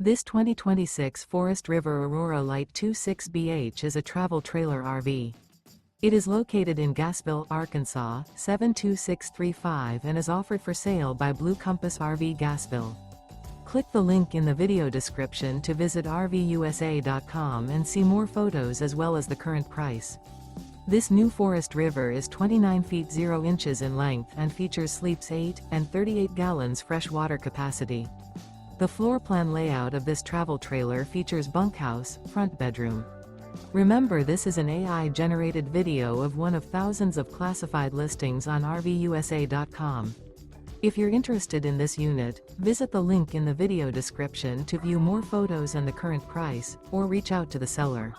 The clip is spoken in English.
This 2026 Forest River Aurora Light 26BH is a travel trailer RV. It is located in Gassville, Arkansas, 72635 and is offered for sale by Blue Compass RV Gassville. Click the link in the video description to visit RVUSA.com and see more photos as well as the current price. This new Forest River is 29 feet 0 inches in length and features sleeps 8 and 38 gallons fresh water capacity. The floor plan layout of this travel trailer features bunkhouse, front bedroom. Remember, this is an AI-generated video of one of thousands of classified listings on RVUSA.com. If you're interested in this unit, visit the link in the video description to view more photos and the current price, or reach out to the seller.